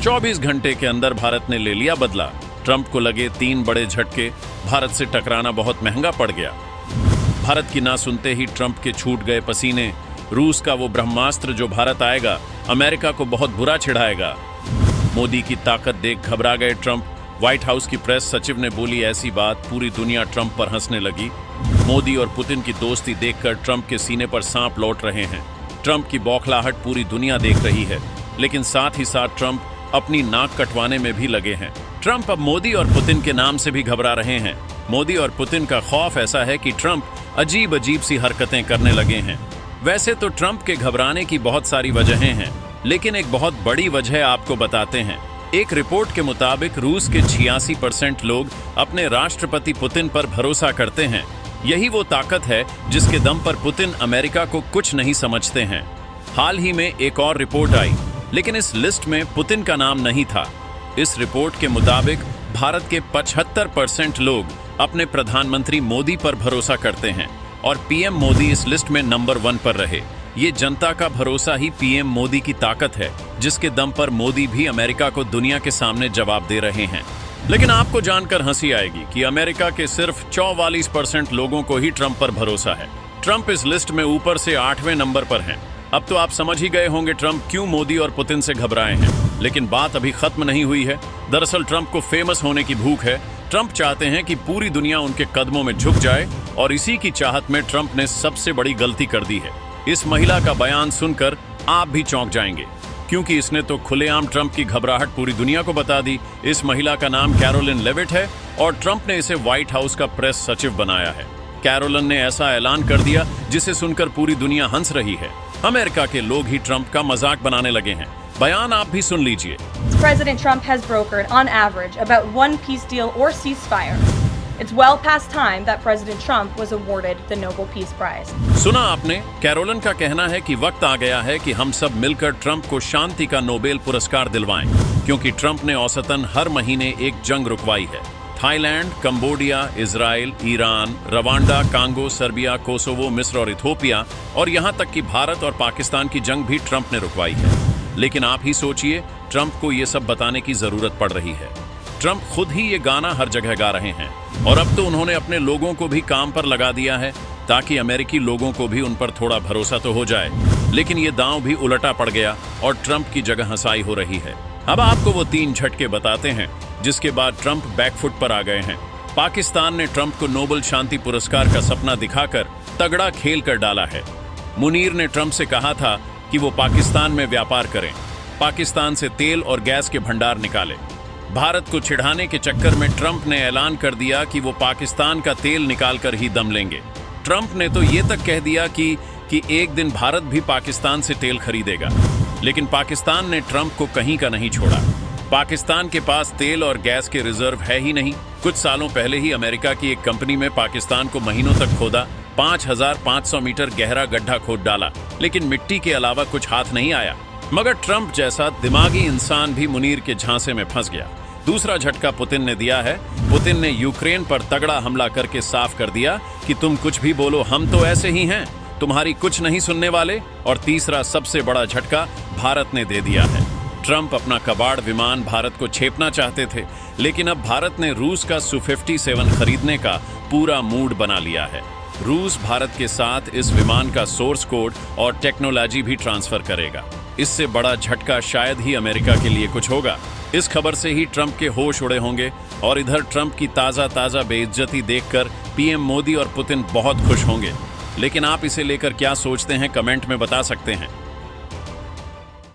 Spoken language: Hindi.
24 घंटे के अंदर भारत ने ले लिया बदला। ट्रंप को लगे 3 बड़े झटके, भारत से टकराना बहुत महंगा पड़ गया। भारत की ना सुनते ही ट्रंप के छूट गए पसीने। रूस का वो ब्रह्मास्त्र जो भारत आएगा, अमेरिका को बहुत बुरा चिढ़ाएगा। मोदी की ताकत देख घबरा गए ट्रंप। व्हाइट हाउस की प्रेस सचिव ने बोली ऐसी बात, पूरी दुनिया ट्रंप पर हंसने लगी। मोदी और पुतिन की दोस्ती देखकर ट्रंप के सीने पर सांप लौट रहे हैं। ट्रंप की बौखलाहट पूरी दुनिया देख रही है, लेकिन साथ ही साथ ट्रंप अपनी नाक कटवाने में भी लगे हैं। ट्रंप अब मोदी और पुतिन के नाम से भी घबरा रहे हैं। मोदी और पुतिन का खौफ ऐसा है कि ट्रंप अजीब अजीब सी हरकतें करने लगे हैं। वैसे तो ट्रंप के घबराने की बहुत सारी वजहें हैं, लेकिन एक बहुत बड़ी वजह आपको बताते हैं। एक रिपोर्ट के मुताबिक रूस के 86% लोग अपने राष्ट्रपति पुतिन पर भरोसा करते हैं। यही वो ताकत है जिसके दम पर पुतिन अमेरिका को कुछ नहीं समझते हैं। हाल ही में एक और रिपोर्ट आई, लेकिन इस लिस्ट में पुतिन का नाम नहीं था। इस रिपोर्ट के मुताबिक भारत के 75% लोग अपने प्रधानमंत्री मोदी पर भरोसा करते हैं और पीएम मोदी इस लिस्ट में नंबर 1 पर रहे। ये जनता का भरोसा ही पीएम मोदी की ताकत है, जिसके दम पर मोदी भी अमेरिका को दुनिया के सामने जवाब दे रहे हैं। लेकिन आपको जानकर हंसी आएगी कि अमेरिका के सिर्फ 44% लोगों को ही ट्रंप पर भरोसा है। ट्रंप इस लिस्ट में ऊपर से 8वें नंबर पर हैं। अब तो आप समझ ही गए होंगे ट्रंप क्यों मोदी और पुतिन से घबराए हैं। लेकिन बात अभी खत्म नहीं हुई है। दरअसल ट्रंप को फेमस होने की भूख है। ट्रंप चाहते हैं कि पूरी दुनिया उनके कदमों में झुक जाए, और इसी की चाहत में ट्रंप ने सबसे बड़ी गलती कर दी है। इस महिला का बयान सुनकर आप भी चौंक जाएंगे, क्योंकि इसने तो खुलेआम ट्रंप की घबराहट पूरी दुनिया को बता दी। इस महिला का नाम कैरोलिन लेविट है और ट्रंप ने इसे व्हाइट हाउस का प्रेस सचिव बनाया है। कैरोलिन ने ऐसा ऐलान कर दिया जिसे सुनकर पूरी दुनिया हंस रही है। अमेरिका के लोग ही ट्रंप का मजाक बनाने लगे हैं। बयान आप भी सुन लीजिए। President Trump has brokered, on average, about 1 peace deal or ceasefire. It's well past time that President Trump was awarded the Nobel Peace Prize. सुना आपने? कैरोलिन का कहना है कि वक्त आ गया है कि हम सब मिलकर ट्रंप को शांति का नोबेल पुरस्कार दिलवाएं, क्योंकि ट्रंप ने औसतन हर महीने एक जंग रुकवाई है। Thailand, Cambodia, Israel, Iran, Rwanda, Congo, Serbia, Kosovo, मिस्र और इथोपिया, और यहाँ तक कि भारत और पाकिस्तान की जंग भी ट्रंप ने रुकवाई है। लेकिन आप ही सोचिए, ट्रंप को ये सब बताने की जरूरत पड़ रही है। ट्रंप खुद ही ये गाना हर जगह गा रहे हैं, और अब तो उन्होंने अपने लोगों को भी काम पर लगा दिया है, ताकि अमेरिकी लोगों को भी उन पर थोड़ा भरोसा तो हो जाए। लेकिन ये दांव भी उलटा पड़ गया और ट्रंप की जगह हंसाई हो रही है। अब आपको वो 3 झटके बताते हैं जिसके बाद ट्रंप बैकफुट पर आ गए हैं। पाकिस्तान ने ट्रंप को नोबेल शांति पुरस्कार का सपना दिखाकर तगड़ा खेल कर डाला है। मुनीर ने ट्रंप से कहा था कि वो पाकिस्तान में व्यापार करें, पाकिस्तान से तेल और गैस के भंडार निकाले। भारत को चिढ़ाने के चक्कर में ट्रंप ने ऐलान कर दिया कि वो पाकिस्तान का तेल निकालकर ही दम लेंगे। ट्रंप ने तो ये तक कह दिया कि एक दिन भारत भी पाकिस्तान से तेल खरीदेगा। लेकिन पाकिस्तान ने ट्रंप को कहीं का नहीं छोड़ा। पाकिस्तान के पास तेल और गैस के रिजर्व है ही नहीं। कुछ सालों पहले ही अमेरिका की एक कंपनी में पाकिस्तान को महीनों तक खोदा, 5500 मीटर गहरा गड्ढा खोद डाला, लेकिन मिट्टी के अलावा कुछ हाथ नहीं आया। मगर ट्रंप जैसा दिमागी इंसान भी मुनीर के झांसे में फंस गया। दूसरा झटका पुतिन ने दिया है। पुतिन ने यूक्रेन पर तगड़ा हमला करके साफ कर दिया कि तुम कुछ भी बोलो, हम तो ऐसे ही हैं, तुम्हारी कुछ नहीं सुनने वाले। और तीसरा सबसे बड़ा झटका भारत ने दे दिया है। ट्रंप अपना कबाड़ विमान भारत को छेपना चाहते थे, लेकिन अब भारत ने रूस का Su-57 खरीदने का पूरा मूड बना लिया है। रूस भारत के साथ इस विमान का सोर्स कोड और टेक्नोलॉजी भी ट्रांसफर करेगा। इससे बड़ा झटका शायद ही अमेरिका के लिए कुछ होगा। इस खबर से ही ट्रंप के होश उड़े होंगे, और इधर ट्रंप की ताज़ा बेइज्जती देखकर पीएम मोदी और पुतिन बहुत खुश होंगे। लेकिन आप इसे लेकर क्या सोचते हैं, कमेंट में बता सकते हैं।